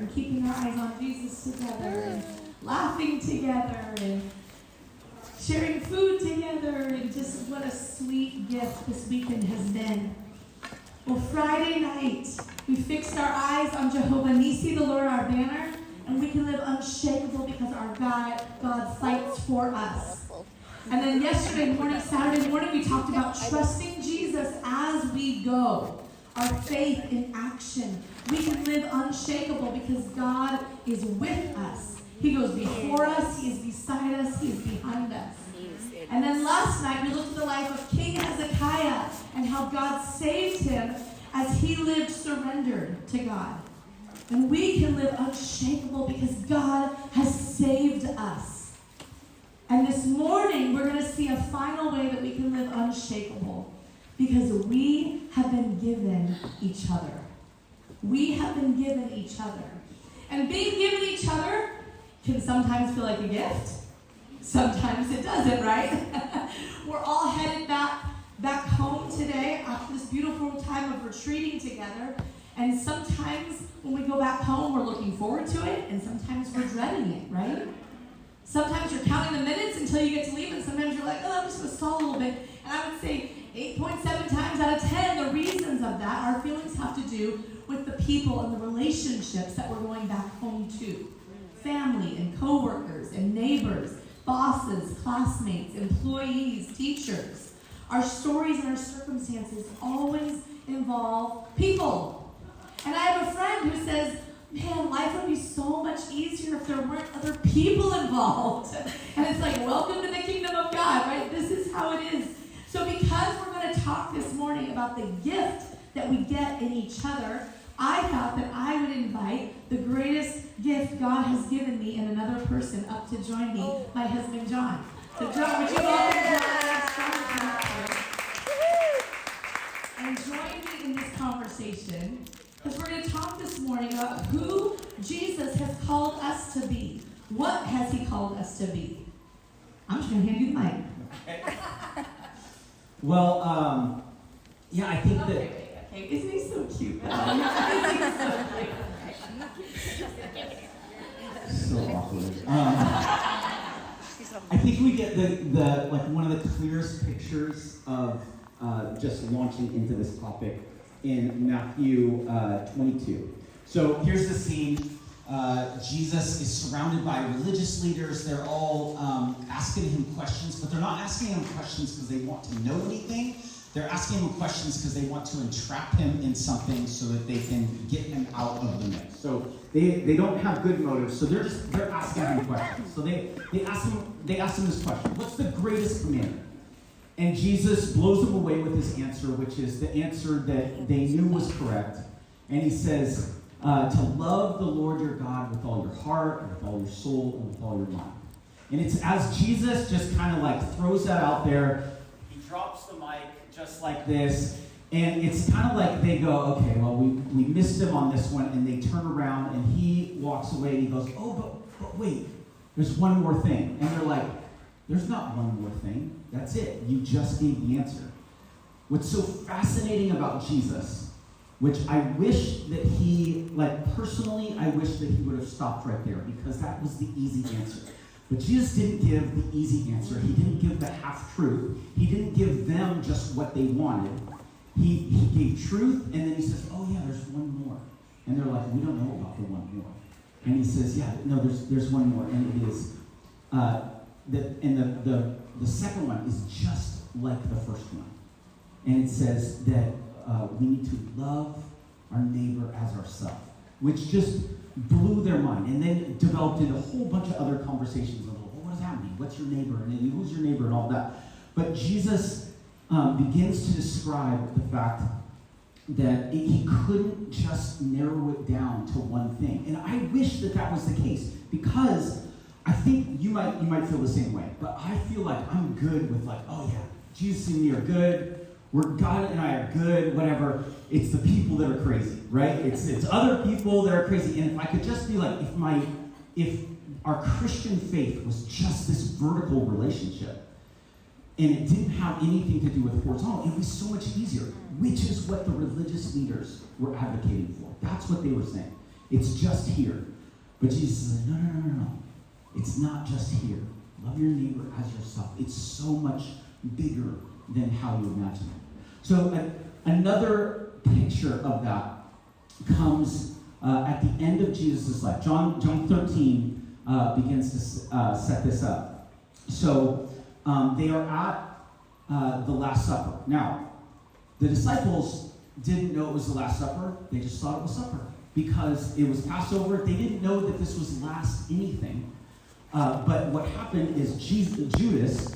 and keeping our eyes on Jesus together and laughing together and sharing food together, and just what a sweet gift this weekend has been. Well, Friday night, we fixed our eyes on Jehovah Nissi, the Lord our banner, and we can live unshakable because our God fights for us. And then yesterday morning, Saturday morning, we talked about trusting Jesus as we go. Our faith in action. We can live unshakable because God is with us. He goes before us, He is beside us, He is behind us. And then last night, we looked at the life of King Hezekiah and how God saved him as he lived surrendered to God. And we can live unshakable because God has saved us. And this morning, we're going to see a final way that we can live unshakable because we have been given each other. We have been given each other. And being given each other can sometimes feel like a gift. Sometimes it doesn't, right? We're all headed back home today after this beautiful time of retreating together. And sometimes when we go back home, we're looking forward to it, and sometimes we're dreading it, right? Sometimes you're counting the minutes until you get to leave, and sometimes you're like, oh, I'm just going to stall a little bit. And I would say 8.7 times out of 10, the reasons of that, our feelings have to do with the people and the relationships that we're going back home to. Family and coworkers and neighbors, bosses, classmates, employees, teachers. Our stories and our circumstances always involve people. And I have a friend who says, man, life would be so much easier if there weren't other people involved. And it's like, welcome to the kingdom of God, right? This is how it is. So because we're going to talk this morning about the gift that we get in each other, I thought that I would invite the greatest gift God has given me in another person up to join me, my husband, John. So John, would you welcome John and join me in this conversation? Because we're going to talk this morning about who Jesus has called us to be. What has He called us to be? I'm just going to hand you the mic. Well, yeah, I think that... Okay, isn't he so cute? So awkward. I think we get the like one of the clearest pictures of just launching into this topic in Matthew 22. So here's the scene. Jesus is surrounded by religious leaders. They're all asking him questions, but they're not asking him questions because they want to know anything. They're asking him questions because they want to entrap him in something so that they can get him out of the mix. So they don't have good motives. So they're asking him questions. So they ask him this question: what's the greatest commandment? And Jesus blows them away with his answer, which is the answer that they knew was correct. And he says, to love the Lord your God with all your heart, and with all your soul, and with all your mind. And it's as Jesus just kind of like throws that out there, he drops the mic just like this, and it's kind of like they go, okay, well, we missed him on this one, and they turn around, and he walks away, and he goes, oh, but wait, there's one more thing. And they're like, there's not one more thing. That's it. You just gave the answer. What's so fascinating about Jesus, which I wish that he, like personally, I wish that he would have stopped right there because that was the easy answer. But Jesus didn't give the easy answer. He didn't give the half-truth. He didn't give them just what they wanted. He gave truth, and then he says, oh yeah, there's one more. And they're like, we don't know about the one more. And he says, yeah, no, there's one more, and it is... The second one is just like the first one. And it says that we need to love our neighbor as ourselves, which just blew their mind. And then developed into a whole bunch of other conversations of, well, what does that mean? What's your neighbor? And then who's your neighbor and all that. But Jesus begins to describe the fact that he couldn't just narrow it down to one thing. And I wish that was the case, because I think you might feel the same way, but I feel like I'm good with like, oh yeah, Jesus and me are good, God and I are good, whatever. It's the people that are crazy, right? It's other people that are crazy. And if I could just be like, if our Christian faith was just this vertical relationship, and it didn't have anything to do with horizontal, it was so much easier, which is what the religious leaders were advocating for. That's what they were saying. It's just here. But Jesus is like, no. It's not just here. Love your neighbor as yourself. It's so much bigger than how you imagine it. So another picture of that comes at the end of Jesus' life. John 13 begins to set this up. So they are at the Last Supper. Now, the disciples didn't know it was the Last Supper. They just thought it was supper because it was Passover. They didn't know that this was last anything. But what happened is Judas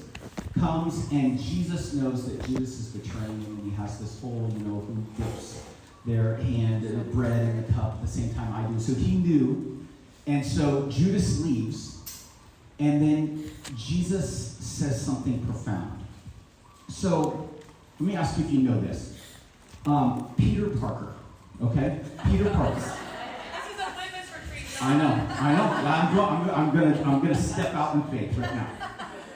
comes, and Jesus knows that Judas is betraying him, and he has this whole, who dips their hand in the bread and the cup at the same time I do. So he knew, and so Judas leaves, and then Jesus says something profound. So let me ask you if you know this. Peter Parker, okay? Peter Parker. This is a women's retreat. I know. I'm gonna step out in faith right now.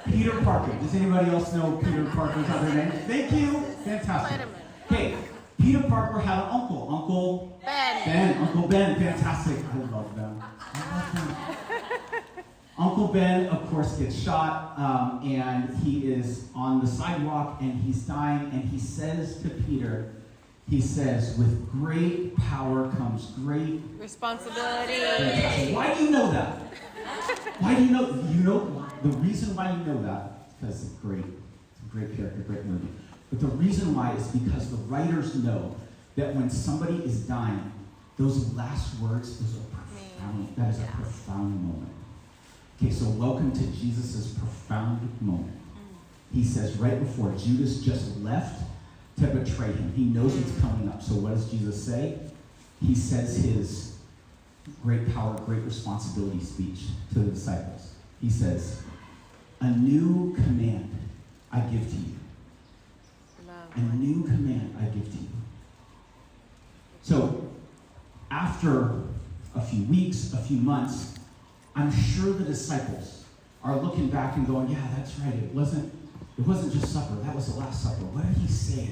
Peter Parker. Does anybody else know Peter Parker's other name? Thank you. Fantastic. Okay. Peter Parker had an uncle. Uncle Ben. Uncle Ben. Fantastic. I love Ben. Uncle Ben, of course, gets shot, and he is on the sidewalk, and he's dying, and he says to Peter, with great power comes great responsibility. Why do you know that? Why do you know? You know the reason why you know that? Because it's great. It's a great character, great movie. But the reason why is because the writers know that when somebody is dying, those last words, that is a profound moment. Okay, so welcome to Jesus' profound moment. He says right before Judas just left to betray him. He knows what's coming up. So what does Jesus say? He says his great power, great responsibility speech to the disciples. He says, a new command I give to you. A new command I give to you. So after a few weeks, a few months, I'm sure the disciples are looking back and going, yeah, that's right. It wasn't just supper. That was the Last Supper. What did he say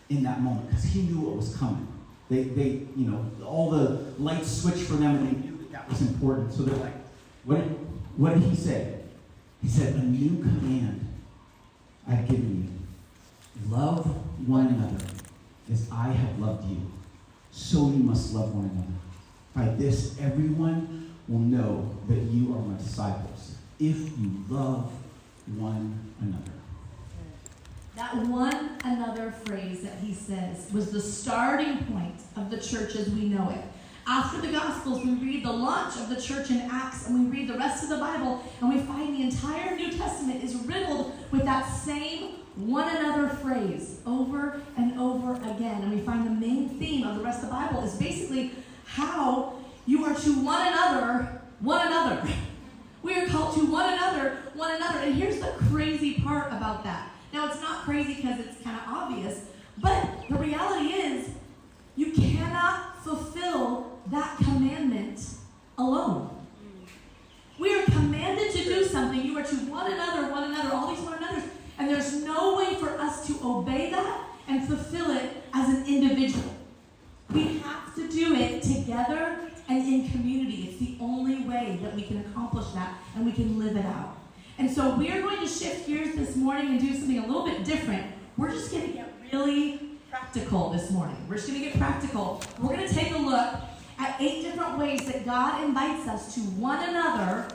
in that moment? Because he knew what was coming. They all the lights switched for them, and they knew that was important. So they're like, what did he say? He said, a new command I've given you. Love one another as I have loved you. So you must love one another. By this, everyone will know that you are my disciples, if you love one another. That one another phrase that he says was the starting point of the church as we know it. After the Gospels, we read the launch of the church in Acts, and we read the rest of the Bible, and we find the entire New Testament is riddled with that same one another phrase over and over again. And we find the main theme of the rest of the Bible is basically how you are to one another, one another. We are called to one another, one another. And here's the crazy part about that. Now, it's not crazy because it's kind of obvious, but the reality is you cannot fulfill that commandment alone. We are commanded to do something. You are to one another, all these one another's, and there's no way for us to obey that and fulfill it as an individual. We have to do it together and in community. It's the only way that we can accomplish that and we can live it out. And so we are going to shift gears this morning and do something a little bit different. We're just going to get really practical this morning. We're just going to get practical. We're going to take a look at 8 different ways that God invites us to one another,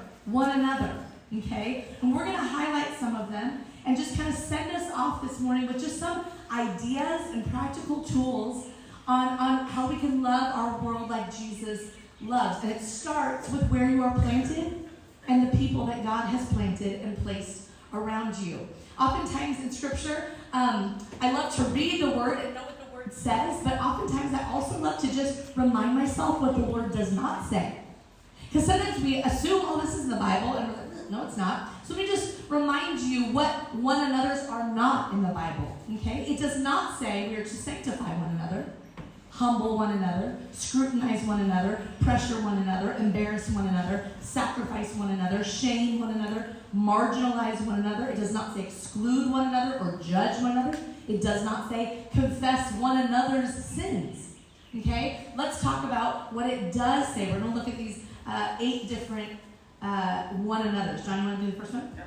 okay? And we're going to highlight some of them and just kind of send us off this morning with just some ideas and practical tools on how we can love our world like Jesus loves. And it starts with where you are planted and the people that God has planted and placed around you. Oftentimes in Scripture, I love to read the Word and know what the Word says, but oftentimes I also love to just remind myself what the Word does not say. Because sometimes we assume, oh, this is the Bible, and we're like, no, it's not. So let me just remind you what one another's are not in the Bible, okay? It does not say we are to sanctify one another, humble one another, scrutinize one another, pressure one another, embarrass one another, sacrifice one another, shame one another, marginalize one another. It does not say exclude one another or judge one another. It does not say confess one another's sins. Okay? Let's talk about what it does say. We're going to look at these 8 different one another's. John, you want to do the first one? Yeah,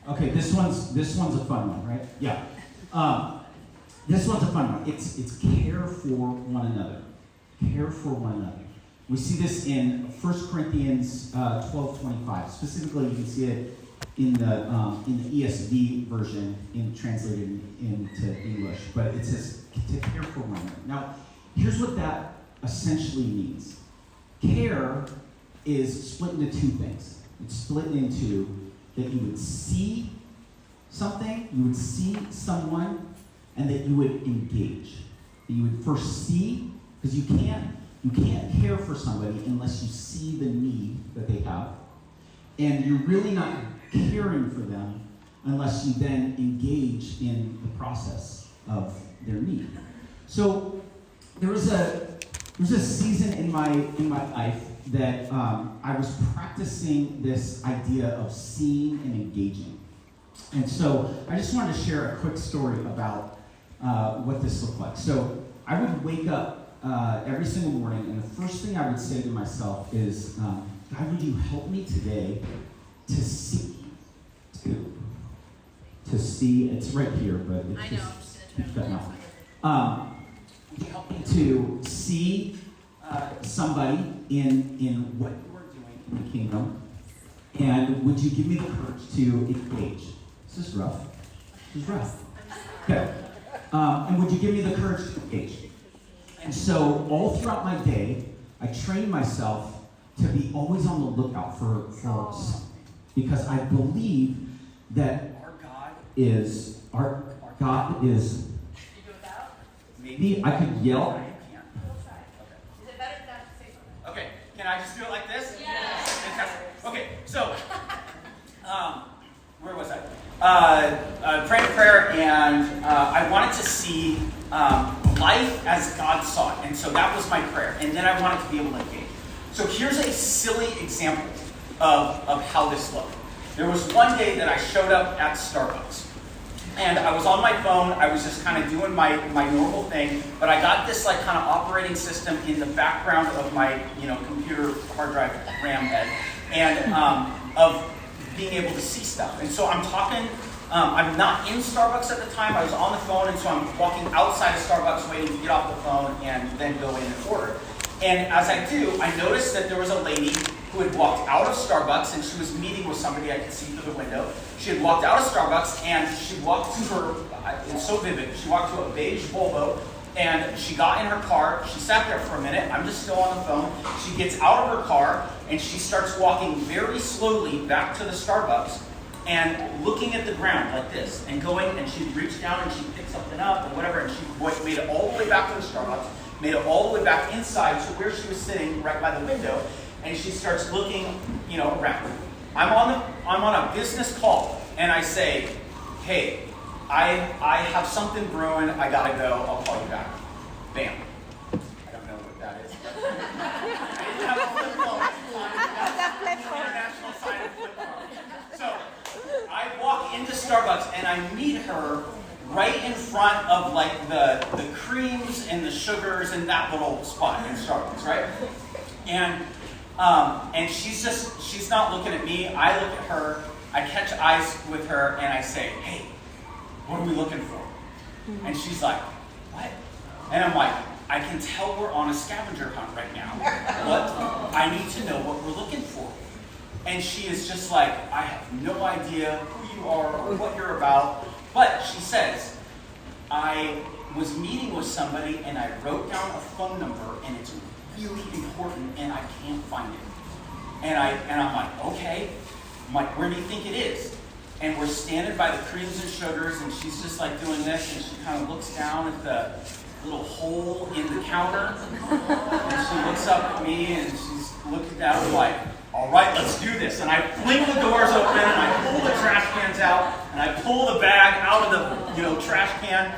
sure. Okay, this one's a fun one, right? Yeah. This one's a fun one. It's care for one another. Care for one another. We see this in 1 Corinthians 12:25. Specifically, you can see it in the ESV version, translated into English. But it says to care for one another. Now, here's what that essentially means. Care is split into 2 things. It's split into that you would see something, you would see someone, and that you would engage. That you would first see, because you can't care for somebody unless you see the need that they have. And you're really not caring for them unless you then engage in the process of their need. So there was a season in my life that I was practicing this idea of seeing and engaging. And so I just wanted to share a quick story about what this looked like. So I would wake up every single morning, and the first thing I would say to myself is, God, would you help me today to see? To see, it's right here, but it's just cutting off. Would you help me to see somebody in what you are doing in the kingdom? And would you give me the courage to engage? This is rough. Okay. And would you give me the courage to engage? And so all throughout my day, I trained myself to be always on the lookout for something. Because I believe that our God is. Maybe I could yell. Is it better not to say something? Okay, can I just do it like this? Yes. Fantastic. Okay, so, where was I? Praying a prayer, and I wanted to see life as God saw it. And so that was my prayer. And then I wanted to be able to engage. So here's a silly example of how this looked. There was one day that I showed up at Starbucks. And I was on my phone, I was just kind of doing my normal thing, but I got this like kind of operating system in the background of my computer hard drive RAM head, and of being able to see stuff. And so I'm talking, I'm not in Starbucks at the time, I was on the phone, and so I'm walking outside of Starbucks waiting to get off the phone and then go in and order. And as I do, I noticed that there was a lady who had walked out of Starbucks, and she was meeting with somebody I could see through the window. She had walked out of Starbucks, and she walked to her, it's so vivid, she walked to a beige Volvo, and she got in her car. She sat there for a minute. I'm just still on the phone. She gets out of her car, and she starts walking very slowly back to the Starbucks and looking at the ground like this, and going, and she reached down, and she picked something up, and whatever, and she made it all the way back to the Starbucks, made it all the way back inside to where she was sitting right by the window, and she starts looking, around. I'm on a business call, and I say, hey, I have something brewing, I gotta go, I'll call you back. Bam. I don't know what that is. I didn't have a flip phone at the time. That's the international sign of flip phone. So I walk into Starbucks, and I meet her right in front of like the creams and the sugars and that little spot in Starbucks, right? And she's not looking at me. I look at her, I catch eyes with her, and I say, hey, what are we looking for? And she's like, what? And I'm like, I can tell we're on a scavenger hunt right now, but I need to know what we're looking for. And she is just like, I have no idea who you are or what you're about. But she says, I was meeting with somebody and I wrote down a phone number and it's really important and I can't find it. And I'm like, okay. I'm like, where do you think it is? And we're standing by the creams and sugars, and she's just like doing this, and she kind of looks down at the little hole in the counter, and she looks up at me, and she's looking down like, all right, let's do this. And I fling the doors open, and I pull the trash cans out, and I pull the bag out of the trash can,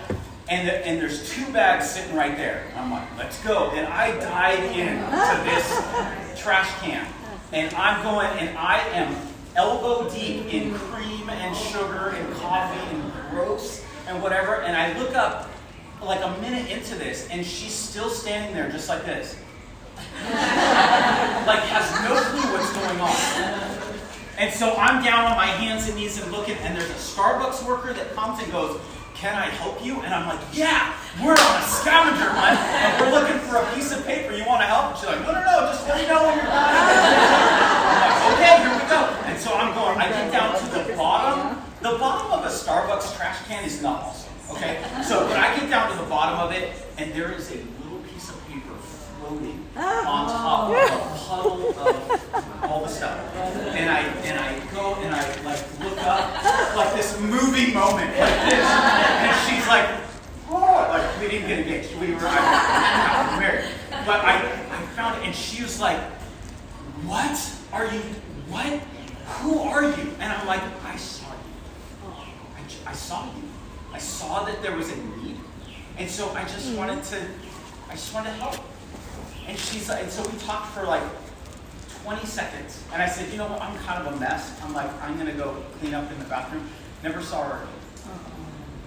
and there's 2 bags sitting right there. I'm like, let's go. And I dive into this trash can, and I'm going, and I am elbow deep in cream and sugar and coffee and gross and whatever, and I look up like a minute into this, and she's still standing there just like this. Like has no clue what's going on. And so I'm down on my hands and knees and looking, and there's a Starbucks worker that comes and goes, "Can I help you?" And I'm like, "Yeah, we're on a scavenger hunt, and we're looking for a piece of paper. You want to help?" And she's like, "No, just let me know when you're done." I'm like, "Okay, here we go." And so I'm going, I get down to the bottom. The bottom of a Starbucks trash can is not awesome, okay? So when I get down to the bottom of it, and there is a little piece of paper floating on top of a puddle of all the stuff. And I go and I like look up, like this movie moment, like this. And she's like, "Oh," like we didn't get engaged. We were married. But I found it, and she was like, "What are you? What? Who are you?" And I'm like, "I saw you. I saw you. I saw that there was a need, and so I just wanted to help." And she's like, and so we talked for like 20 seconds, and I said, "You know what? I'm kind of a mess. I'm like, I'm gonna go clean up in the bathroom." Never saw her again.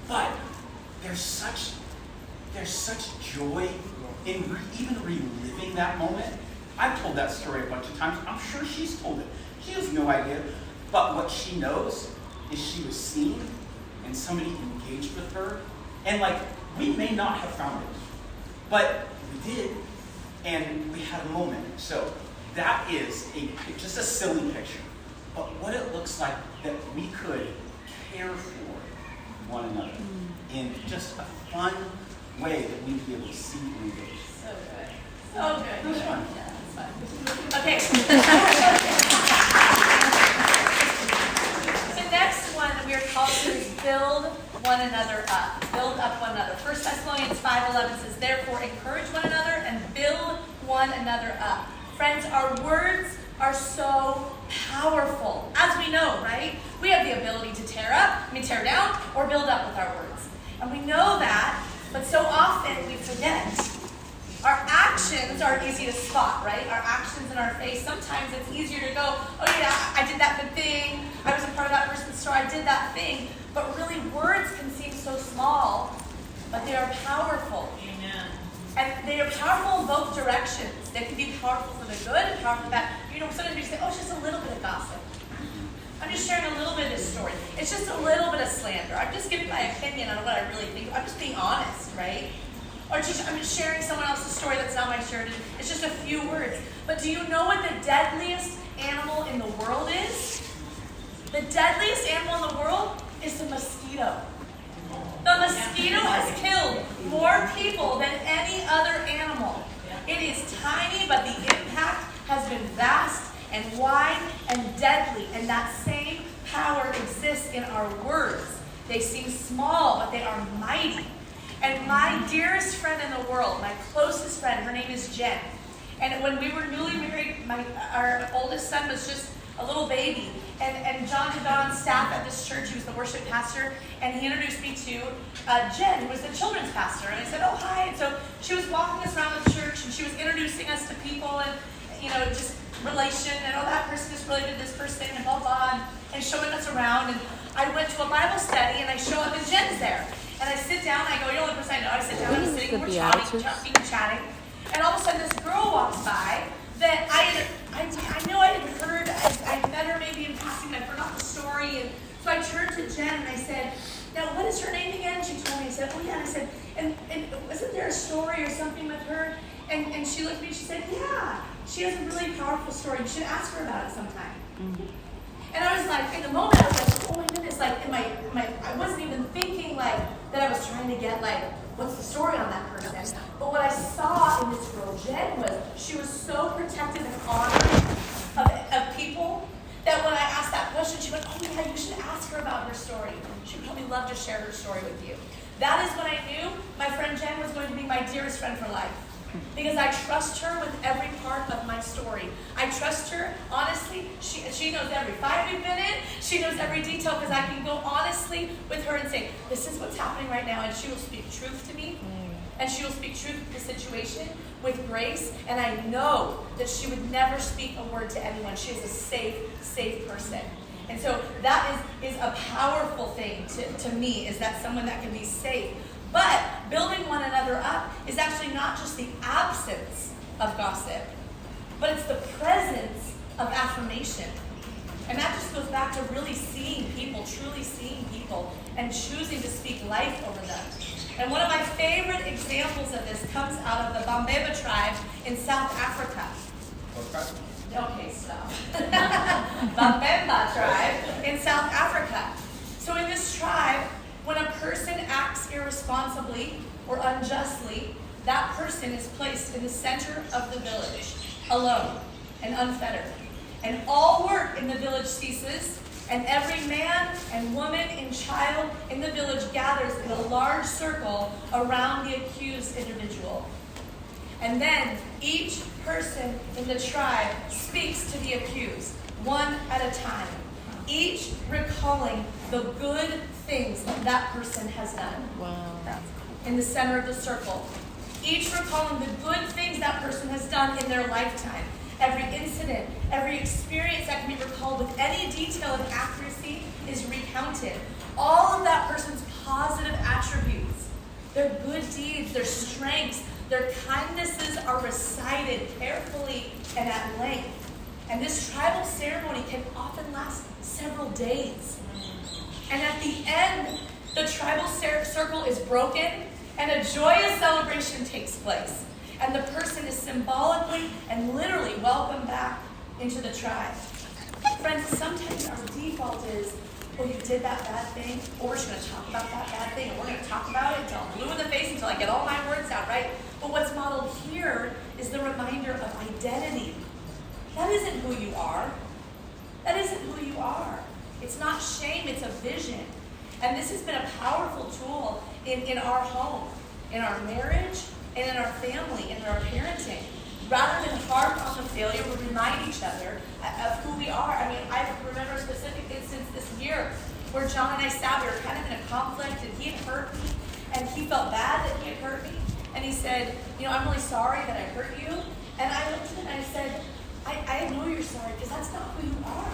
But there's such joy in even reliving that moment. I've told that story a bunch of times. I'm sure she's told it. She has no idea. But what she knows is she was seen and somebody engaged with her. And like, we may not have found it, but we did. And we had a moment. So that is just a silly picture. But what it looks like that we could care for one another in just a fun way that we'd be able to see and engage. So good. So good. It's fun. Yeah, it's fun. Okay. The next one we are called to build one another up. Build up one another. 1 Thessalonians 5:11 says, "Therefore encourage one another and build one another up." Friends, our words are so powerful. As we know, right? We have the ability to tear down, or build up with our words. And we know that, but so often we forget. Our actions are easy to spot, right? Our actions in our face. Sometimes it's easier to go, "Oh yeah, I did that good thing. I was a part of that person's story. I did that thing." But really, words can seem so small, but they are powerful. Amen. And they are powerful in both directions. They can be powerful for the good and powerful for the bad. You know, sometimes you say, "Oh, it's just a little bit of gossip. I'm just sharing a little bit of this story. It's just a little bit of slander. I'm just giving my opinion on what I really think. I'm just being honest," right? Or I'm just sharing someone else's story that's not my story. It's just a few words. But do you know what the deadliest animal in the world is? The deadliest animal in the world is the mosquito. The mosquito has killed more people than any other animal. It is tiny, but the impact has been vast and wide and deadly. And that same power exists in our words. They seem small, but they are mighty. And my dearest friend in the world, my closest friend, her name is Jen. And when we were newly married, our oldest son was just a little baby. And John had got on staff at this church. He was the worship pastor. And he introduced me to Jen, who was the children's pastor. And I said, "Oh, hi." And so she was walking us around the church, and she was introducing us to people and, you know, just relation. And, "Oh, that person is related to this person," and blah, blah, and showing us around. And I went to a Bible study, and I show up, and Jen's there. And I sit down, and I go, "You're the only person I know." I sit down, I'm sitting, we're talking and chatting. And all of a sudden, this girl walks by that I know I had heard. I met her maybe in passing, I forgot the story. And so I turned to Jen, and I said, "Now, what is her name again?" She told me. I said, "Oh, yeah." And I said, and wasn't there a story or something with her? And she looked at me, and she said, "Yeah, she has a really powerful story. You should ask her about it sometime." Mm-hmm. And I was like, in the moment, I was like, "Oh my goodness!" Like, I wasn't even thinking like that. I was trying to get like, what's the story on that person? But what I saw in this girl Jen was she was so protective and honoring of people that when I asked that question, she went, "Oh yeah, you should ask her about her story. She would probably love to share her story with you." That is when I knew my friend Jen was going to be my dearest friend for life. Because I trust her with every part of my story. I trust her, honestly. She knows every fight we've been in. She knows every detail because I can go honestly with her and say, "This is what's happening right now," and she will speak truth to me. And she will speak truth to the situation with grace. And I know that she would never speak a word to anyone. She is a safe person. And so that is a powerful thing to me, is that someone that can be safe. But building one another up is actually not just the absence of gossip, but it's the presence of affirmation. And that just goes back to really seeing people, truly seeing people, and choosing to speak life over them. And one of my favorite examples of this comes out of the Bambeba tribe in South Africa. Okay, stop. Bambeba tribe in South Africa. So in this tribe, when a person acts irresponsibly or unjustly, that person is placed in the center of the village, alone and unfettered. And all work in the village ceases, and every man and woman and child in the village gathers in a large circle around the accused individual. And then each person in the tribe speaks to the accused, one at a time, each recalling the good things that person has done. Wow. In the center of the circle. Each recalling the good things that person has done in their lifetime. Every incident, every experience that can be recalled with any detail and accuracy is recounted. All of that person's positive attributes, their good deeds, their strengths, their kindnesses are recited carefully and at length. And this tribal ceremony can often last several days. And at the end, the tribal circle is broken and a joyous celebration takes place. And the person is symbolically and literally welcomed back into the tribe. Friends, sometimes our default is, well, you did that bad thing, or we're just going to talk about that bad thing, and we're going to talk about it until I'm blue in the face, until I get all my words out, right? But what's modeled here is the reminder of identity. That isn't who you are. That isn't who you are. It's not shame, it's a vision. And this has been a powerful tool in our home, in our marriage, and in our family, and in our parenting. Rather than harp on the failure, we remind each other of who we are. I mean, I remember a specific instance this year where John and I sat, we were kind of in a conflict, and he had hurt me, and he felt bad that he had hurt me. And he said, I'm really sorry that I hurt you. And I looked at him and I said, I know you're sorry, because that's not who you are.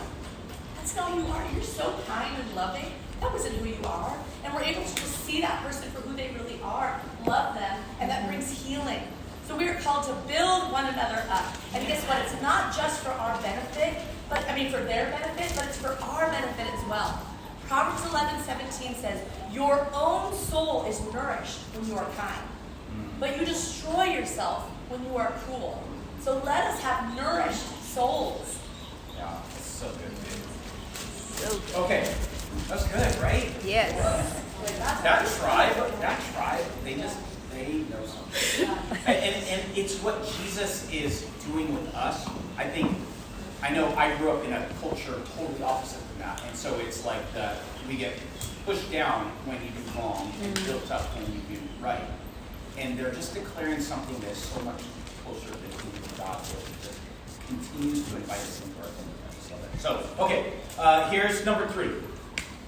That's not who you are. You're so kind and loving. That wasn't who you are. And we're able to just see that person for who they really are, love them, and that brings healing. So we are called to build one another up. And guess what? It's not just for our benefit, for their benefit, but it's for our benefit as well. Proverbs 11:17 says, your own soul is nourished when you are kind, but you destroy yourself when you are cruel. So let us have nourished souls. Yeah, that's so good, dude. So good. Okay, that's good, right? Yes. That tribe, they know something. And it's what Jesus is doing with us. I know I grew up in a culture totally opposite from that. And so it's like we get pushed down when you do wrong and built up when you do right. And they're just declaring something that's so much closer than who God is. It just continues to invite us into our kingdom. I just love it. So, okay, here's number 3.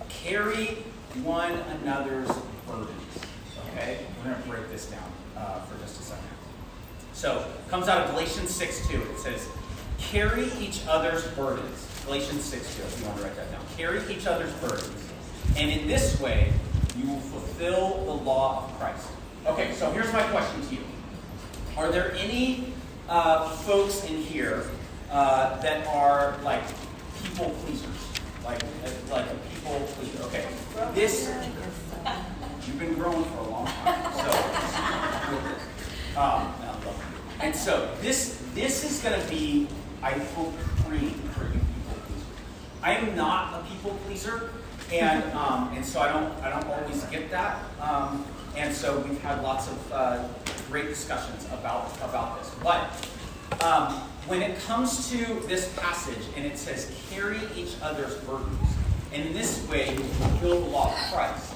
Carry one another's burdens. Okay? We're going to break this down for just a second. So, it comes out of Galatians 6:2. It says, carry each other's burdens. Galatians 6:2, if you want to write that down. Carry each other's burdens. And in this way, you will fulfill the law of Christ. Okay, so here's my question to you. Are there any folks in here that are like people pleasers? Like a people pleaser? Okay. You've been growing for a long time. And so this is going to be, I hope, free for you people pleasers. I am not a people pleaser, and so I don't always get that. And so we've had lots of great discussions about this. But when it comes to this passage, and it says, carry each other's burdens, and in this way you will fulfill the law of Christ,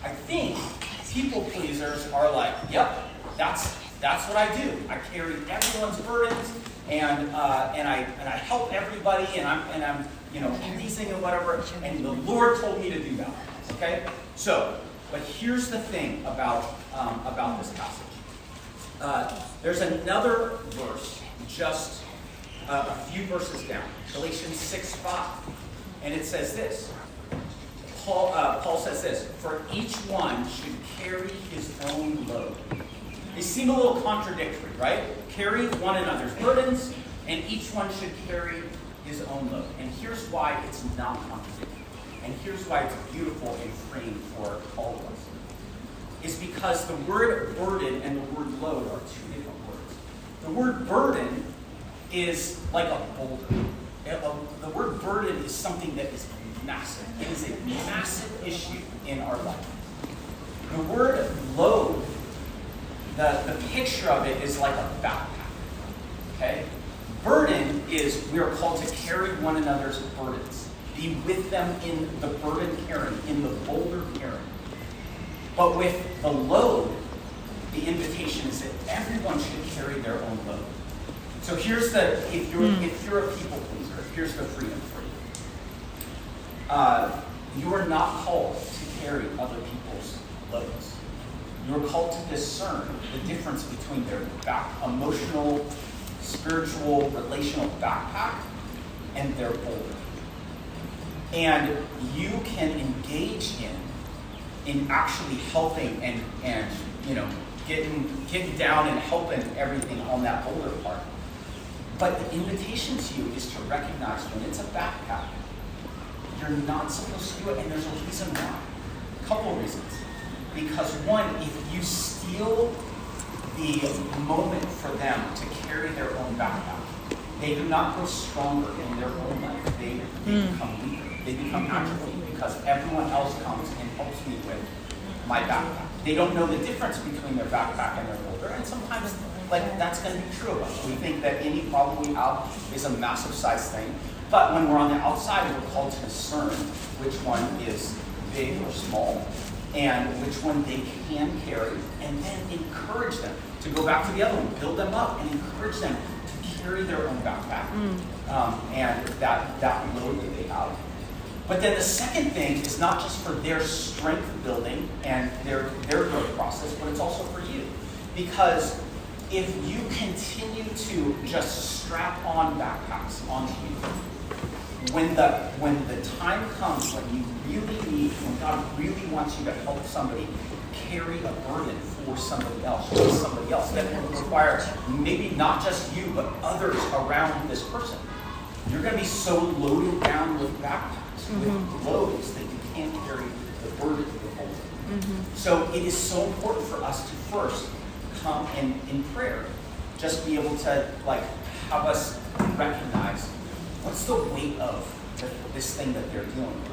I think people pleasers are like, yep, that's what I do. I carry everyone's burdens, and I help everybody, and I'm pleasing and whatever. And the Lord told me to do that. Okay, so. But here's the thing about this passage. There's another verse just a few verses down, Galatians 6:5, and it says this: Paul says this, for each one should carry his own load. They seem a little contradictory, right? Carry one another's burdens, and each one should carry his own load. And here's why it's not contradictory. And here's why it's beautiful and freeing for all of us. Is because the word burden and the word load are two different words. The word burden is like a boulder. The word burden is something that is massive. It is a massive issue in our life. The word load, the picture of it is like a backpack. Okay? Burden is we are called to carry one another's burdens. Be with them in the burden carrying, in the boulder carrying. But with the load, the invitation is that everyone should carry their own load. So here's if you're a people pleaser, here's the freedom for you. You are not called to carry other people's loads. You are called to discern the difference between their emotional, spiritual, relational backpack and their boulder. And you can engage in actually helping and getting down and helping everything on that boulder part. But the invitation to you is to recognize when it's a backpack, you're not supposed to do it, and there's a reason why. A couple of reasons. Because one, if you steal the moment for them to carry their own backpack, they do not grow stronger in their own life. They become weaker. They become atrophy because everyone else comes and helps me with my backpack. They don't know the difference between their backpack and their boulder, and sometimes that's going to be true of us. We think that any problem we have is a massive size thing, but when we're on the outside, we're called to discern which one is big or small, and which one they can carry, and then encourage them to go back to the other one, build them up, and encourage them to carry their own backpack and that load that they have. But then the second thing is not just for their strength building and their growth process, but it's also for you. Because if you continue to just strap on backpacks onto you, when the time comes when you really need, when God really wants you to help somebody carry a burden for somebody else, that will require maybe not just you, but others around this person. You're going to be so loaded down with backpacks, with loads, that you can't carry the burden of the boulder. So it is so important for us to first come in prayer, just be able to have us recognize what's the weight of this thing that they're dealing with.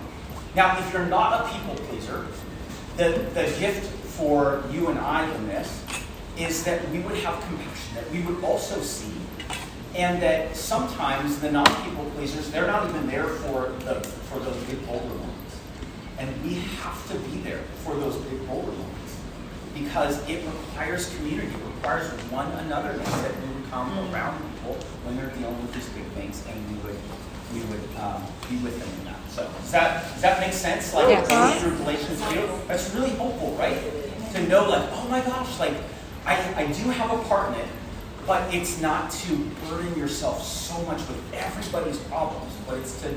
Now, if you're not a people pleaser, the gift for you and I in this is that we would have compassion, that we would also see, and that sometimes the non-people pleasers, they're not even there for those big boulder moments. And we have to be there for those big boulder moments because it requires community, it requires one another that we would come around people when they're dealing with these big things, and we would be with them in that. So does that make sense? Going through Galatians 2, that's really hopeful, right? To know, oh my gosh, I do have a part in it, but it's not to burden yourself so much with everybody's problems, but it's to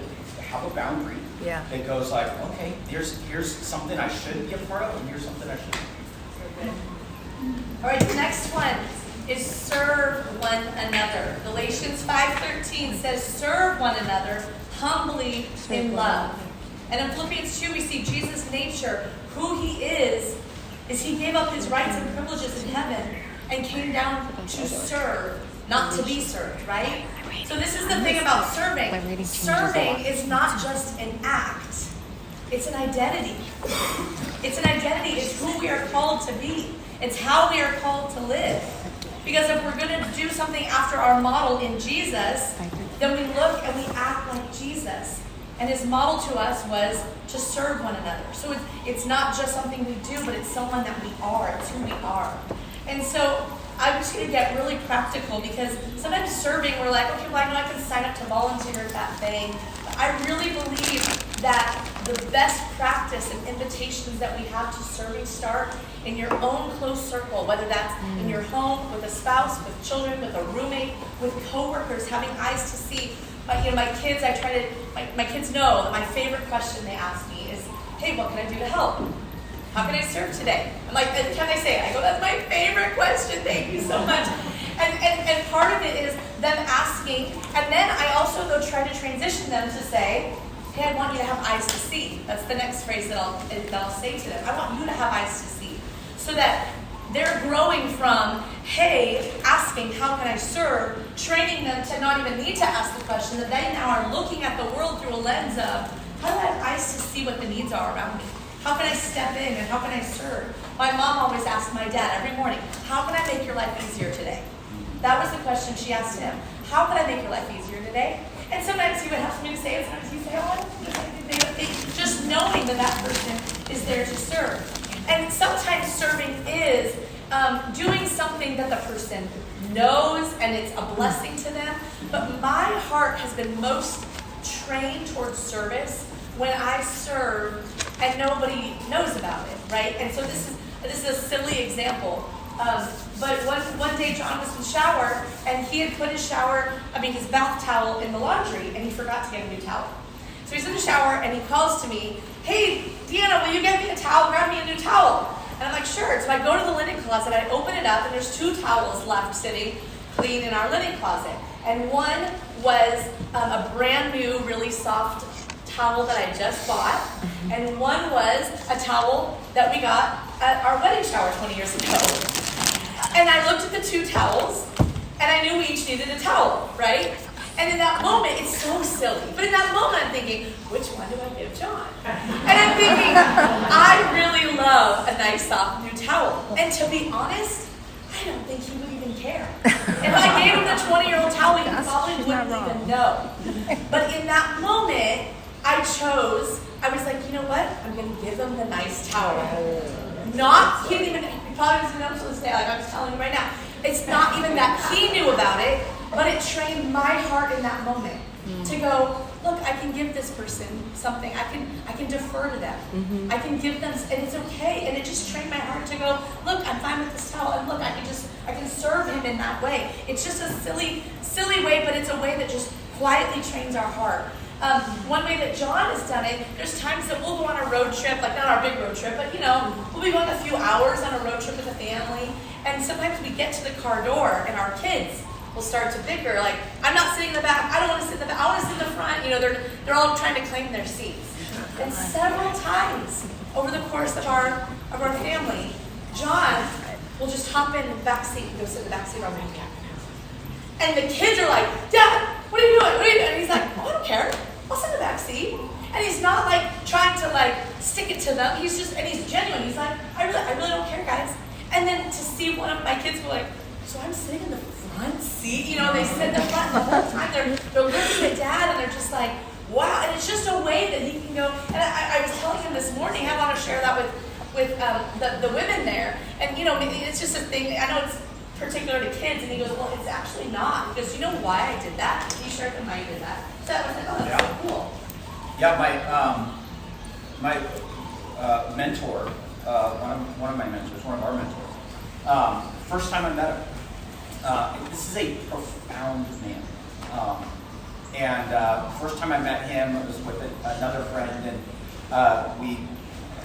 have a boundary that goes okay, here's something I should be a part of, and here's something I shouldn't. All right, the next one is serve one another. Galatians 5:13 says, serve one another humbly in love. And in Philippians 2, we see Jesus' nature. Who he is he gave up his rights and privileges in heaven and came down to serve, not to be served, right? So this is the thing about serving. Serving is not just an act. It's an identity. It's an identity. It's who we are called to be. It's how we are called to live. Because if we're going to do something after our model in Jesus, then we look and we act like Jesus. And his model to us was to serve one another. So it's not just something we do, but it's someone that we are. It's who we are. And so I'm just going to get really practical because sometimes serving, we're like, okay, well, I know I can sign up to volunteer at that thing. But I really believe that the best practice and invitations that we have to serving start in your own close circle, whether that's in your home, with a spouse, with children, with a roommate, with coworkers, having eyes to see. My kids, my kids know that my favorite question they ask me is, hey, what can I do to help? How can I serve today? I'm like, can I say it? I go, that's my favorite question. Thank you so much. And part of it is them asking. And then I also, though, try to transition them to say, hey, I want you to have eyes to see. That's the next phrase that I'll say to them. I want you to have eyes to see. So that they're growing from, hey, asking, how can I serve? Training them to not even need to ask the question, that they now are looking at the world through a lens of, how do I have eyes to see what the needs are around me? How can I step in and how can I serve? My mom always asked my dad every morning, how can I make your life easier today? That was the question she asked him. How can I make your life easier today? And sometimes he would have something to say, and sometimes he'd say, just knowing that that person is there to serve. And sometimes serving is doing something that the person knows and it's a blessing to them. But my heart has been most trained towards service when I serve and nobody knows about it, right? And so this is a silly example. But one day John was in the shower and he had put his bath towel in the laundry and he forgot to get a new towel. So he's in the shower and he calls to me, hey, Deanna, will you get me a towel? Grab me a new towel. And I'm like, sure. So I go to the linen closet, I open it up, and there's 2 towels left sitting clean in our linen closet. And one was a brand new, really soft towel that I just bought. And one was a towel that we got at our wedding shower 20 years ago. And I looked at the 2 towels, and I knew we each needed a towel, right? And in that moment, it's so silly. But in that moment, I'm thinking, which one do I give John? And I'm thinking, I really love a nice, soft, new towel. And to be honest, I don't think he would even care. If I gave him the 20-year-old towel, he probably wouldn't even know. But in that moment, I was like, you know what? I'm going to give him the nice towel. He probably doesn't know to this day, like I'm just telling you right now. It's not even that he knew about it, but it trained my heart in that moment to go, look, I can give this person something. I can defer to them. Mm-hmm. I can give them, and it's okay. And it just trained my heart to go, look, I'm fine with this towel, and look, I can serve him in that way. It's just a silly way, but it's a way that just quietly trains our heart. One way that John has done it, there's times that we'll go on a road trip, like not our big road trip, but we'll be going a few hours on a road trip with a family, and sometimes we get to the car door and our kids will start to bicker, like, I'm not sitting in the back, I don't want to sit in the back, I want to sit in the front, they're all trying to claim their seats. And several times over the course of our family, John will just hop in the back seat and go sit in the back seat of our grandparents. And the kids are like, Dad, what are you doing? What are you doing? And he's like, oh, I don't care. I'll sit in the back seat. And he's not like trying to stick it to them. He's genuine. He's like, I really don't care, guys. And then to see one of my kids go like, so I'm sitting in the front seat? They sit in the front the whole time. They're looking at Dad and they're just like, wow. And it's just a way that he can go. And I was telling him this morning, I want to share that with the women there. And it's just a thing. I know it's particular to kids, and he goes, well, it's actually not. He goes, you know why I did that? He shared with him why he did that. So I was like, oh, that's so cool. Yeah, my mentor, one of my mentors, one of our mentors, first time I met him, this is a profound man. And first time I met him, it was with another friend, and we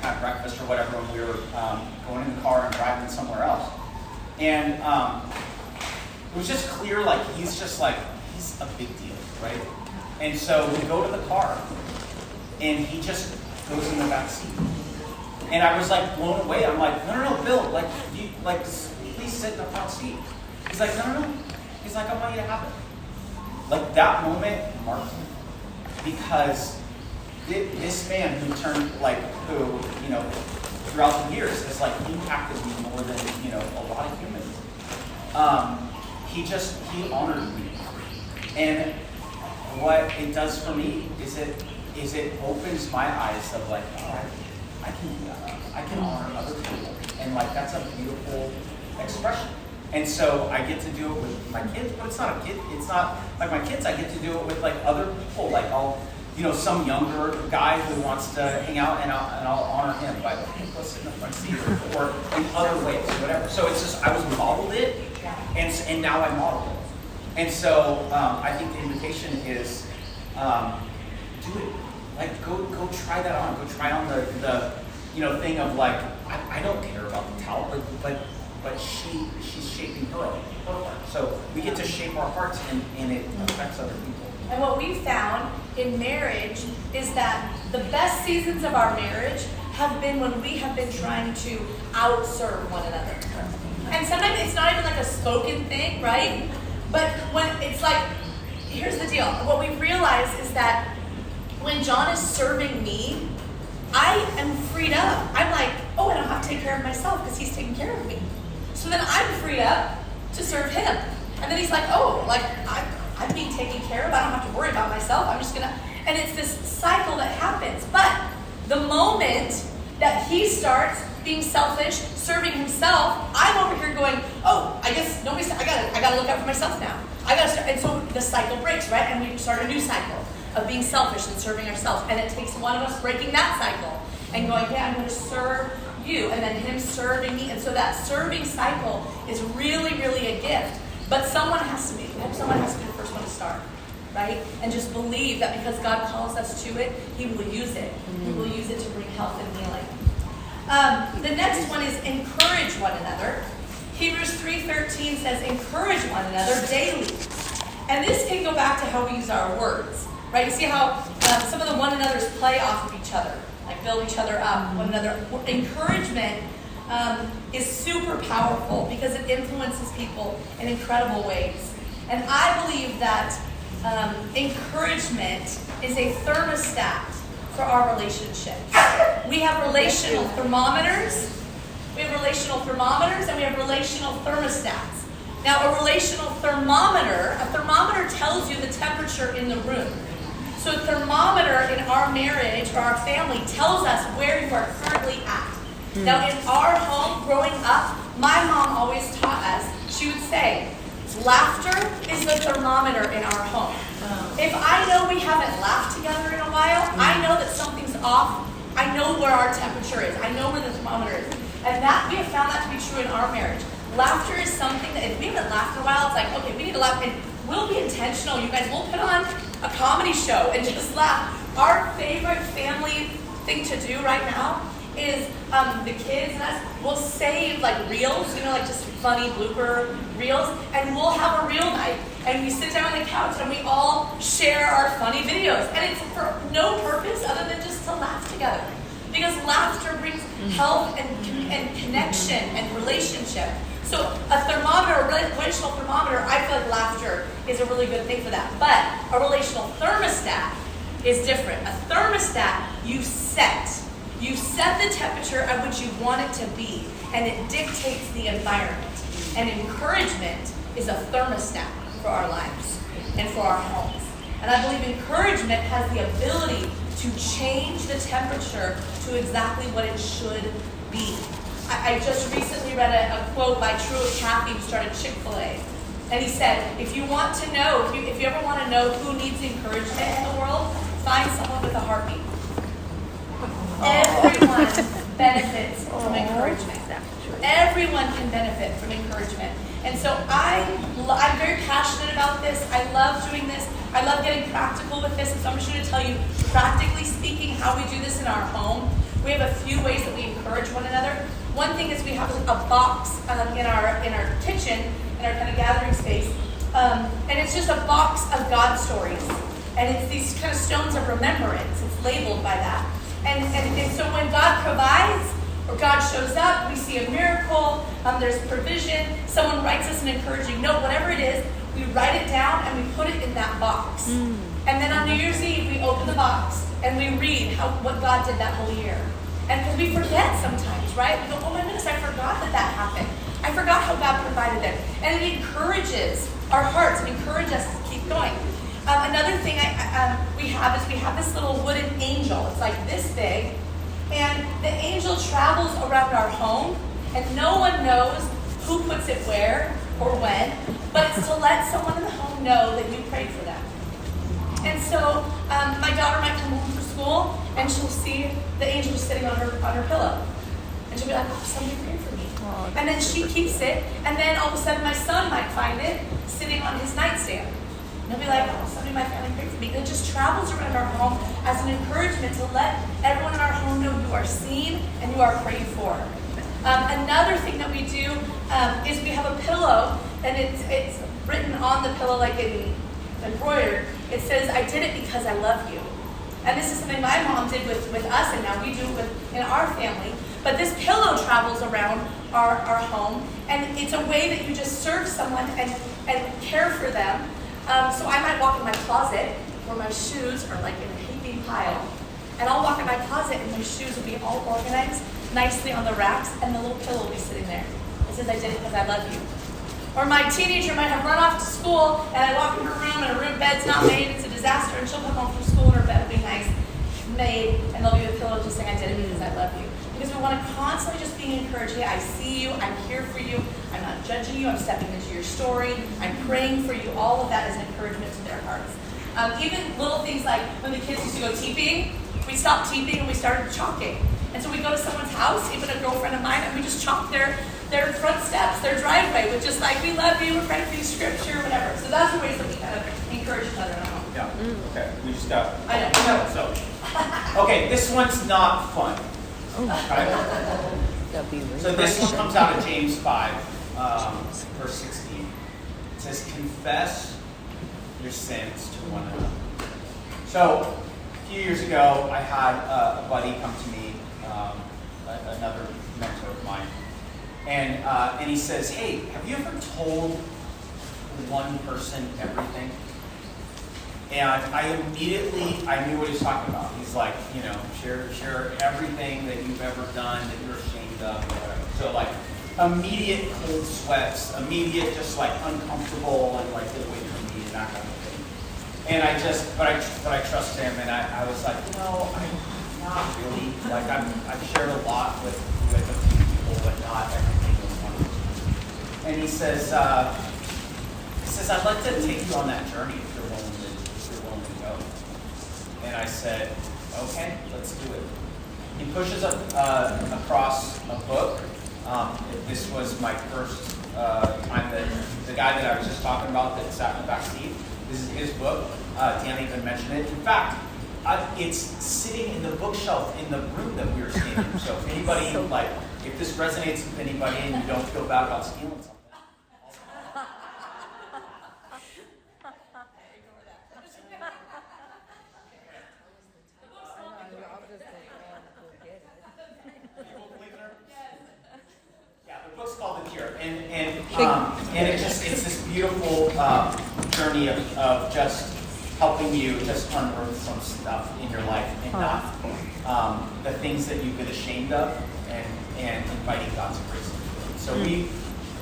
had breakfast or whatever, and we were going in the car and driving somewhere else. And it was just clear, he's a big deal, right? And so we go to the car, and he just goes in the back seat. And I was blown away. I'm like, no, Bill, please sit in the front seat. He's like, no. He's like, I want you to have it. That moment marked me. Because this man who turned, throughout the years has impacted me more than a lot of humans. He honored me, and what it does for me is it opens my eyes of I can honor other people, and that's a beautiful expression. And so I get to do it with my kids, but it's not a kid. It's not like my kids. I get to do it with other people. I'll. Some younger guy who wants to hang out, and I'll honor him by go sit in the front seat or in other ways, whatever. So it's just I was modeled it, and now I model it. And so I think the invitation is do it. Like, go try that on. Go try on the thing of like, I don't care about the towel, but she's shaping her heart. So we get to shape our hearts, and it affects other people. And what we found in marriage is that the best seasons of our marriage have been when we have been trying to outserve one another. And sometimes it's not even like a spoken thing, right? But when it's like, here's the deal. What we've realized is that when John is serving me, I am freed up. I'm like, oh, I don't have to take care of myself because he's taking care of me. So then I'm freed up to serve him. And then he's like, oh, like I'm being taken care of. I don't have to worry about myself. I'm just gonna, and it's this cycle that happens. But the moment that he starts being selfish, serving himself, I'm over here going, oh, I guess I gotta look out for myself now. I gotta start, and so the cycle breaks, right? And we start a new cycle of being selfish and serving ourselves. And it takes one of us breaking that cycle and going, yeah, I'm gonna serve you, and then him serving me. And so that serving cycle is really, really a gift. But someone has to be the first one to start, right? And just believe that because God calls us to it, he will use it. He will use it to bring health and healing. The next one is encourage one another. Hebrews 3:13 says, encourage one another daily. And this can go back to how we use our words, right? You see how some of the one another's play off of each other, like build each other up, one another. Encouragement is super powerful because it influences people in incredible ways. And I believe that encouragement is a thermostat for our relationships. We have relational thermometers. We have relational thermometers and we have relational thermostats. Now, a relational thermometer tells you the temperature in the room. So a thermometer in our marriage or our family tells us where you are currently at. Now, in our home, growing up, my mom always taught us, she would say, laughter is the thermometer in our home. If I know we haven't laughed together in a while, I know that something's off. I know where our temperature is. I know where the thermometer is. And that we have found that to be true in our marriage. Laughter is something that if we haven't laughed in a while, it's like, okay, we need to laugh. And we'll be intentional, you guys. We'll put on a comedy show and just laugh. Our favorite family thing to do right now is the kids and us will save like reels, like just funny blooper reels, and we'll have a reel night. And we sit down on the couch and we all share our funny videos. And it's for no purpose other than just to laugh together. Because laughter brings health and connection and relationship. So a thermometer, a relational thermometer, I feel like laughter is a really good thing for that. But a relational thermostat is different. A thermostat, you set the temperature at which you want it to be, and it dictates the environment. And encouragement is a thermostat for our lives and for our homes. And I believe encouragement has the ability to change the temperature to exactly what it should be. I just recently read a quote by Truett Cathy, who started Chick-fil-A. And he said, if you want to know, if you ever want to know who needs encouragement in the world, find someone with a heartbeat. Everyone benefits from encouragement. Everyone can benefit from encouragement. And so I'm very passionate about this. I love doing this. I love getting practical with this. And so I'm just going to tell you, practically speaking, how we do this in our home. We have a few ways that we encourage one another. One thing is we have a box in our kitchen, in our kind of gathering space. And it's just a box of God stories. And it's these kind of stones of remembrance. It's labeled by that. And so when God provides, or God shows up, we see a miracle, there's provision, someone writes us an encouraging note, whatever it is, we write it down and we put it in that box. And then on New Year's Eve, we open the box and we read what God did that whole year. And because we forget sometimes, right? We go, oh my goodness, I forgot that happened. I forgot how God provided it. And it encourages our hearts, it encourages us to keep going. Another thing we have this little wooden angel. It's like this big. And the angel travels around our home, and no one knows who puts it where or when, but it's to let someone in the home know that you prayed for them. And so my daughter might come home from school, and she'll see the angel just sitting on her pillow. And she'll be like, oh, somebody prayed for me. And then she keeps it, and then all of a sudden my son might find it sitting on his nightstand. And you'll be like, oh, somebody in my family prayed for me. And it just travels around our home as an encouragement to let everyone in our home know you are seen and you are prayed for. Another thing that we do is we have a pillow, and it's written on the pillow like embroidered. It says, I did it because I love you. And this is something my mom did with us, and now we do in our family. But this pillow travels around our home, and it's a way that you just serve someone and care for them. So I might walk in my closet where my shoes are like in a heaping pile. And I'll walk in my closet and my shoes will be all organized nicely on the racks, and the little pillow will be sitting there. It says, I did it because I love you. Or my teenager might have run off to school, and I walk in her room, and her bed's not made, it's a disaster, and she'll come home from school, and her bed will be nice, made, and there'll be a pillow just saying, I did it because I love you. Because we want to constantly just be encouraged. Hey, I see you, I'm here for you, I'm not judging you, I'm stepping into your story, I'm praying for you. All of that is an encouragement to their hearts. Even little things like when the kids used to go teeping, we stopped teeping and we started chalking. And so we go to someone's house, even a girlfriend of mine, and we just chalk their front steps, their driveway, with just like, we love you, we're praying for you, scripture, whatever. So those are ways that we kind of encourage each other in our home. Yeah. Okay. We just got. I know. So, okay, this one's not fun. Okay. So this one comes out of James 5, verse 16. It says, confess your sins to one another. So, a few years ago, I had a buddy come to me, another mentor of mine, and he says, hey, have you ever told one person everything? And I knew what he was talking about. He's like, share everything that you've ever done that you're ashamed of, or whatever. So like, immediate cold sweats, immediate just like uncomfortable and like get away from me and that kind of thing. And but I trust him, and I was like, I'm not really. Like I've shared a lot with a few people, but not everything with one person. And he says, I'd like to take you on that journey if you're willing to go. And I said, okay, let's do it. He pushes across a book. This was my first time that the guy that I was just talking about that sat in the back seat. This is his book. Deanna even mentioned it. In fact, it's sitting in the bookshelf in the room that we were staying in. So if anybody, if this resonates with anybody and you don't feel bad about stealing something. And it's this beautiful journey of just helping you just unearth some stuff in your life and not the things that you've been ashamed of, and inviting God's grace into it. So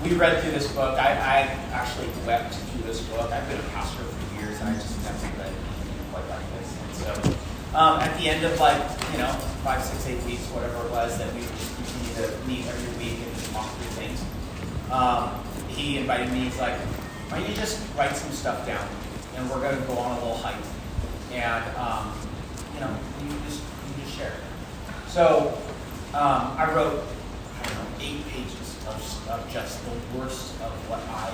we read through this book. I actually wept through this book. I've been a pastor for years, and I just never read anything quite like this. And so at the end of 5, 6, 8 weeks, whatever it was, that we continue to meet every week and just talk through things. He invited me. He's like, why don't you just write some stuff down, and we're going to go on a little hike, and you just share it. So I wrote 8 pages of just the worst of what I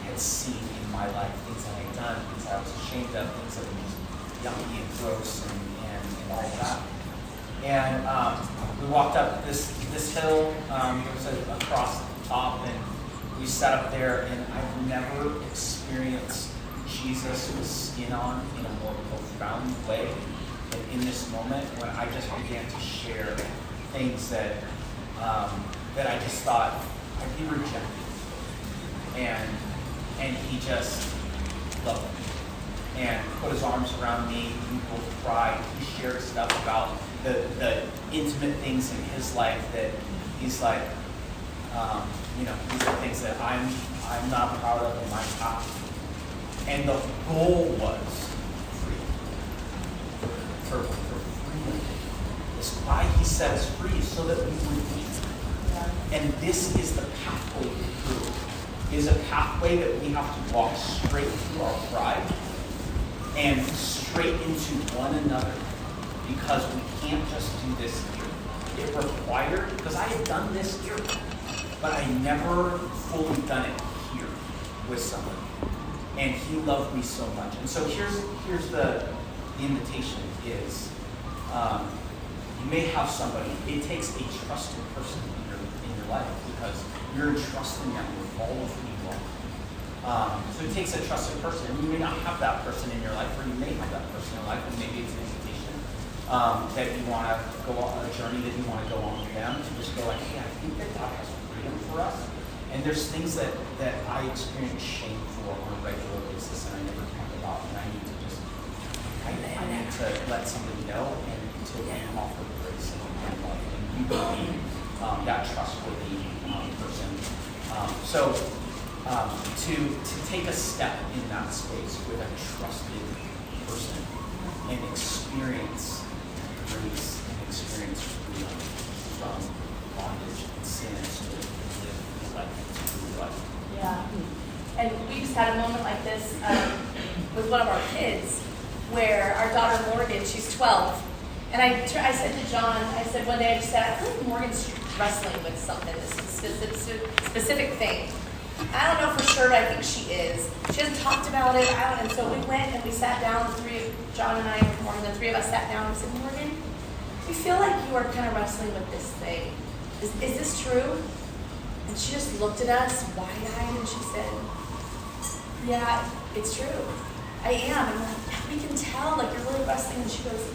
had seen in my life, things that I had done, things I was ashamed of, things that were just yucky and gross and all of that. And we walked up this hill. It was across the top, and we sat up there, and I've never experienced Jesus with skin on in a more profound way than in this moment when I just began to share things that I just thought I'd be rejected. And he just loved me and put his arms around me. We both cried. He shared stuff about the intimate things in his life that he's like, these are things that I'm not proud of in my past. And the goal was freedom. For freedom. It's why he set us free, so that we would be. And this is the pathway through. Is a pathway that we have to walk straight through our pride and straight into one another, because we can't just do this here. It required, because I had done this here, but I never fully done it here with someone. And he loved me so much. And so here's the invitation is, you may have somebody, it takes a trusted person in your life because you're entrusting them with all of who you are. So it takes a trusted person. And you may not have that person in your life, or you may have that person in your life, and maybe it's an invitation that you want to go on a journey that you want to go on with them, to just go like, hey, I think that God has freedom for us. And there's things that I experience shame for on a regular basis and I never talk about, and I need to just, I need to let somebody know and to offer grace and love, and you can be that trustworthy person. To take a step in that space with a trusted person and experience grace and experience freedom from bondage and sin, so that you can live your life through life. Yeah. And we just had a moment like this with one of our kids where our daughter Morgan, she's 12, and I said to John, I said one day, I feel like Morgan's wrestling with something, this specific thing. I don't know for sure, but I think she is. She hasn't talked about it. And so we went and we sat down, John and I, and Morgan, the three of us sat down and said, Morgan, we feel like you are kind of wrestling with this thing. Is this true? And she just looked at us, wide-eyed, and she said, yeah, it's true. I am. And we're like, yeah, we can tell, like, you're really wrestling. And she goes,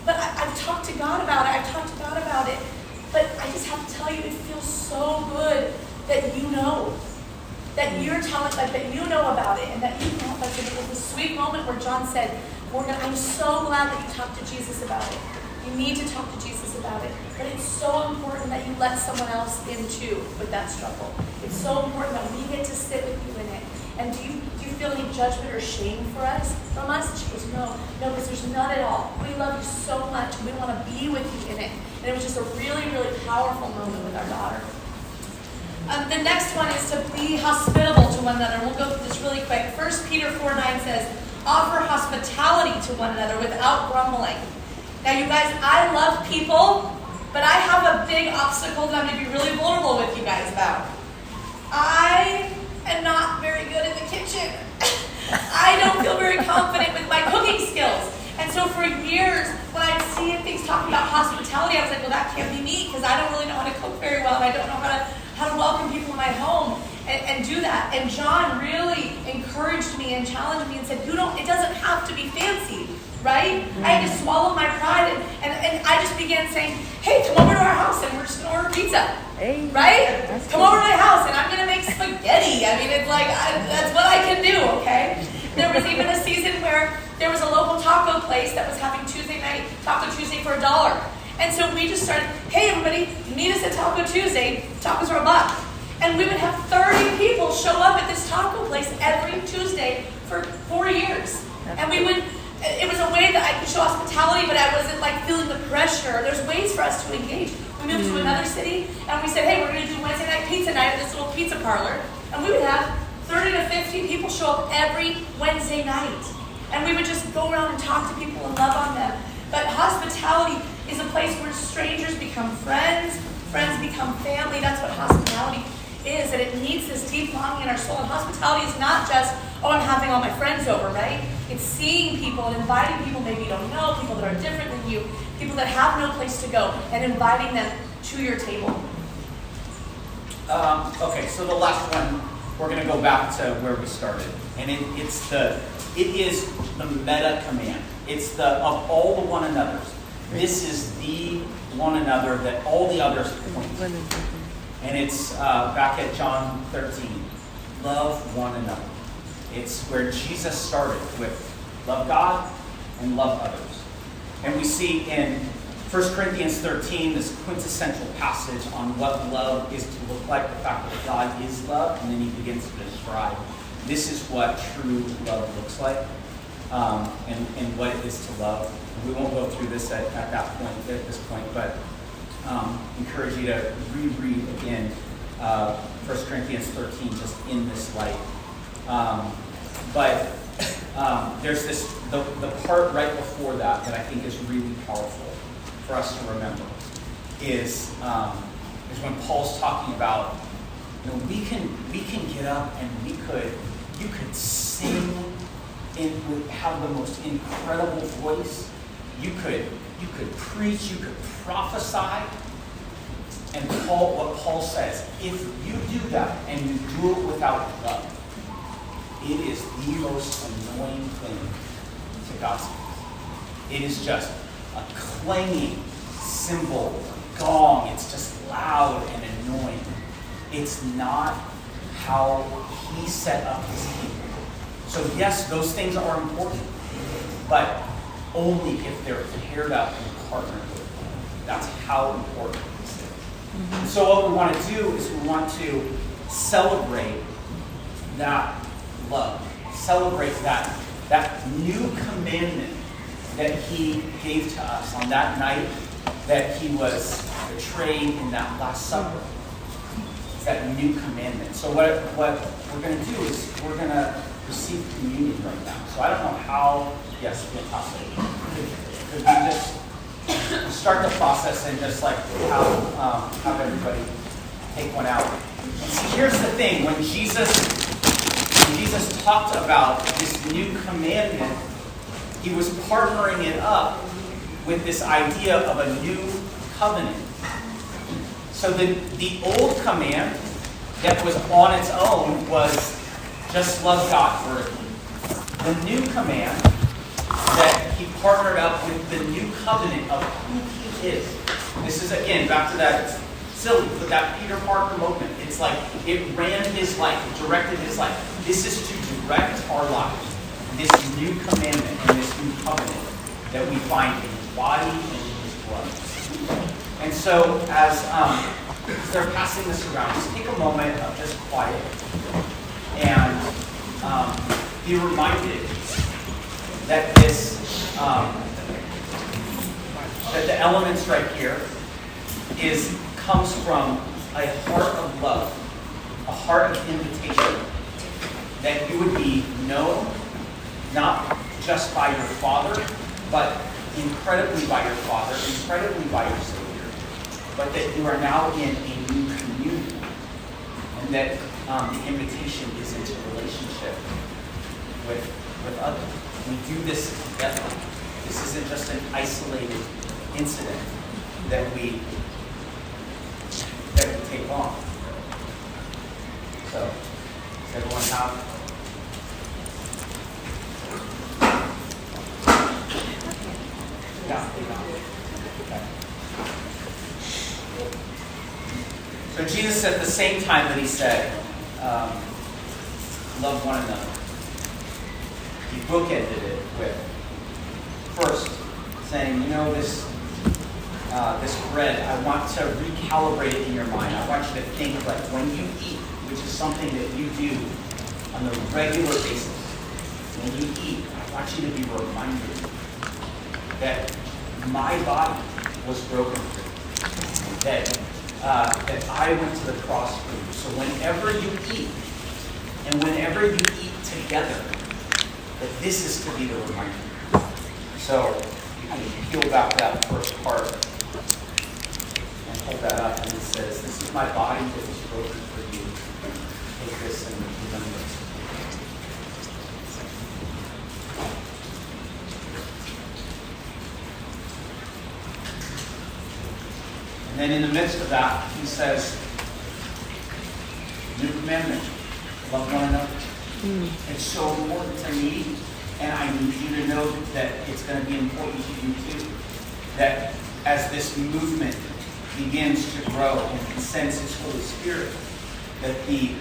but I've talked to God about it. I've talked to God about it. But I just have to tell you, it feels so good that you know. That you're telling, like, that you know about it, and that you know, like, it was a sweet moment where John said, Morgan, I'm so glad that you talked to Jesus about it. You need to talk to Jesus about it. But it's so important that you let someone else in too with that struggle. It's so important that we get to sit with you in it. And do you feel any judgment or shame from us? And she goes, no, because there's none at all. We love you so much, and we want to be with you in it. And it was just a really, really powerful moment with our daughter. The next one is to be hospitable to one another. We'll go through this really quick. 1 Peter 4:9 says, offer hospitality to one another without grumbling. Now, you guys, I love people, but I have a big obstacle that I'm going to be really vulnerable with you guys about. I am not very good in the kitchen. I don't feel very confident with my cooking skills. And so for years, when I'd see things talking about hospitality, I was like, well, that can't be me, because I don't really know how to cook very well, and I don't know how to welcome people in my home and do that. And John really encouraged me and challenged me and said, it doesn't have to be fancy, right? I had to swallow my pride, and I just began saying, hey, come over to our house, and we're just going to order pizza, right? Come over to my house, and I'm going to make spaghetti. I mean, it's like, that's what I can do, okay? There was even a season where there was a local taco place that was having Tuesday night, Taco Tuesday for $1. And so we just started, hey, everybody, meet us at Taco Tuesday. Tacos are $1. And we would have 30 people show up at this taco place every Tuesday for 4 years. And it was a way that I could show hospitality, but I wasn't like feeling the pressure. There's ways for us to engage. We moved to another city, and we said, hey, we're going to do Wednesday night pizza night at this little pizza parlor. And we would have 30 to 50 people show up every Wednesday night. And we would just go around and talk to people and love on them. But hospitality is a place where strangers become friends, friends become family. That's what hospitality is, and it needs this deep longing in our soul. And hospitality is not just, I'm having all my friends over, right? It's seeing people and inviting people maybe you don't know, people that are different than you, people that have no place to go, and inviting them to your table. Okay, so the last one, we're going to go back to where we started, and it is the meta command. It's of all the one another's. This is the one another that all the others point to. And it's back at John 13. Love one another. It's where Jesus started with love God and love others. And we see in 1 Corinthians 13 this quintessential passage on what love is to look like, the fact that God is love, and then he begins to describe this is what true love looks like, and what it is to love. We won't go through this at this point, but encourage you to reread again 1 Corinthians 13 just in this light. But there's the part right before that I think is really powerful for us to remember is when Paul's talking about, we can get up and we could You could sing have the most incredible voice. You could preach, you could prophesy. And what Paul says, if you do that and you do it without love, it is the most annoying thing to God's ears. It is just a clanging cymbal, gong. It's just loud and annoying. It's not how he set up his kingdom. So yes, those things are important, but only if they're paired up and partnered with him. That's how important this is. And so what we want to do is we want to celebrate that love. Celebrate that new commandment that he gave to us on that night that he was betrayed in that Last Supper. It's that new commandment. So what we're going to do is we're going to receive communion right now. So I don't know how, yes, fantastic. Could we just start the process and just like have everybody take one out? And see, here's the thing. When Jesus talked about this new commandment, he was partnering it up with this idea of a new covenant. So the old command that was on its own was just love God vertically. The new command that he partnered up with the new covenant of who he is. This is, again, back to that, it's silly, but that Peter Parker moment. It's like it ran his life, it directed his life. This is to direct our lives. This new commandment and this new covenant that we find in his body and in his blood. And so as they're passing this around, just take a moment of just quiet and be reminded that that the elements right here comes from a heart of love, a heart of invitation, that you would be known not just by your Father, but incredibly by your Father, incredibly by your Savior, but that you are now in a new community, and that the invitation is into relationship with others. We do this together. This isn't just an isolated incident that we take on. So, does everyone have? Yeah. Okay. So Jesus, at the same time that he said, love one another, he bookended it with, first, saying, this bread, I want to recalibrate it in your mind. I want you to think like when you eat, which is something that you do on a regular basis. When you eat, I want you to be reminded that my body was broken for you. That I went to the cross for you. So whenever you eat, and whenever you eat together, that this is to be the reminder. So you can peel back that first part and hold that up, and it says, this is my body that was broken for you. Take this and remember it. And then in the midst of that, he says, new commandment, love one another. It's so important to me, and I need you to know that it's going to be important to you too. That as this movement begins to grow and he sends his Holy Spirit, that the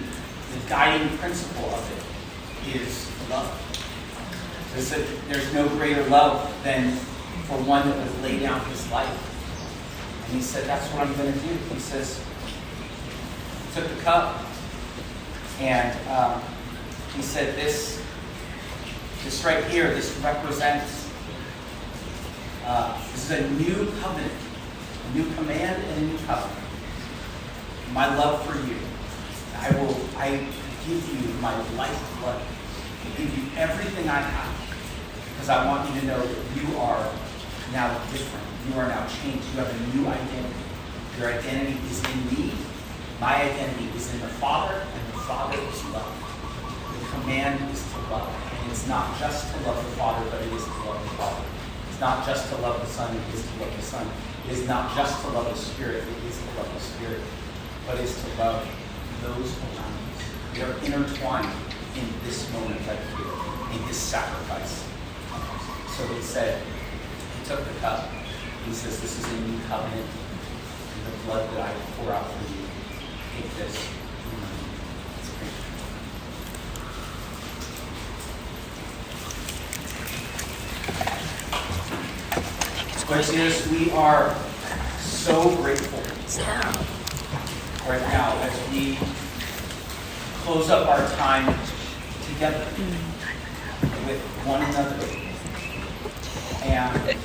guiding principle of it is love. There's no greater love than for one that would lay down his life. And he said, that's what I'm going to do. He says, he took the cup, and he said, this right here, this represents, this is a new covenant, a new command and a new covenant. My love for you. I give you my lifeblood. I give you everything I have, because I want you to know that you are now different. You are now changed. You have a new identity. Your identity is in me. My identity is in the Father, and the Father is love. The command love. And it's not just to love the Father, but it is to love the Father. It's not just to love the Son, it is to love the Son. It is not just to love the Spirit, it is to love the Spirit. But it is to love those around us. We are intertwined in this moment right here, in his sacrifice. So he said, he took the cup. He says, this is a new covenant in the blood that I pour out for you. Take this. Let's pray. Lord Jesus, we are so grateful right now as we close up our time together with one another. And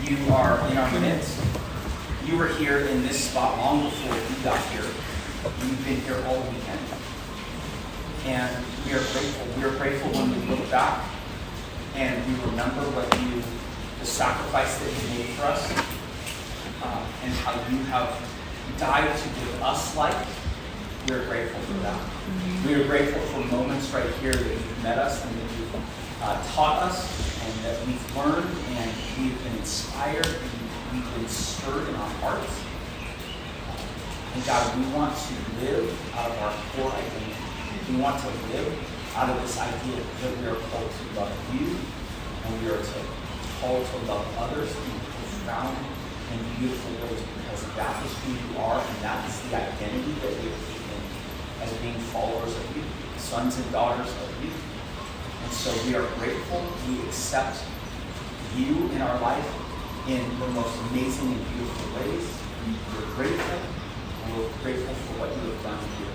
you are in our midst. You were here in this spot long before you got here. You've been here all weekend. And we are grateful. We are grateful when we look back and we remember the sacrifice that you made for us, and how you have died to give us life. We are grateful for that. We are grateful for moments right here that you've met us and that you've taught us, and that we've learned, and we've been inspired, and we've been stirred in our hearts. And God, we want to live out of our core identity. We want to live out of this idea that we are called to love you, and we are called to love others in profound and beautiful ways, because that is who you are, and that is the identity that we have taken as being followers of you, sons and daughters of you. And so we are grateful. We accept you in our life in the most amazing and beautiful ways. We're grateful, and we're grateful for what you have done here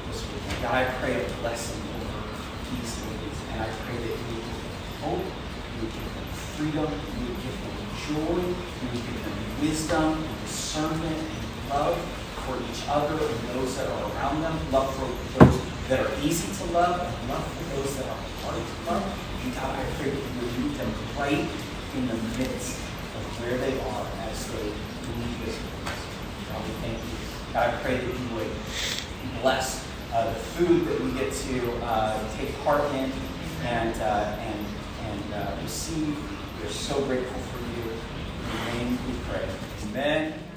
this weekend. God, I pray a blessing over these ladies, and I pray that you would give them hope, you would give them freedom, you would give them joy, you would give them wisdom and discernment and love for each other and those that are around them, love for those that are easy to love, and love for those that are hard to love. And God, I pray that you would meet them right in the midst of where they are as they leave this place. God, we thank you. God, I pray that you would bless the food that we get to take part in and receive. We are so grateful for you. In your name we pray. Amen.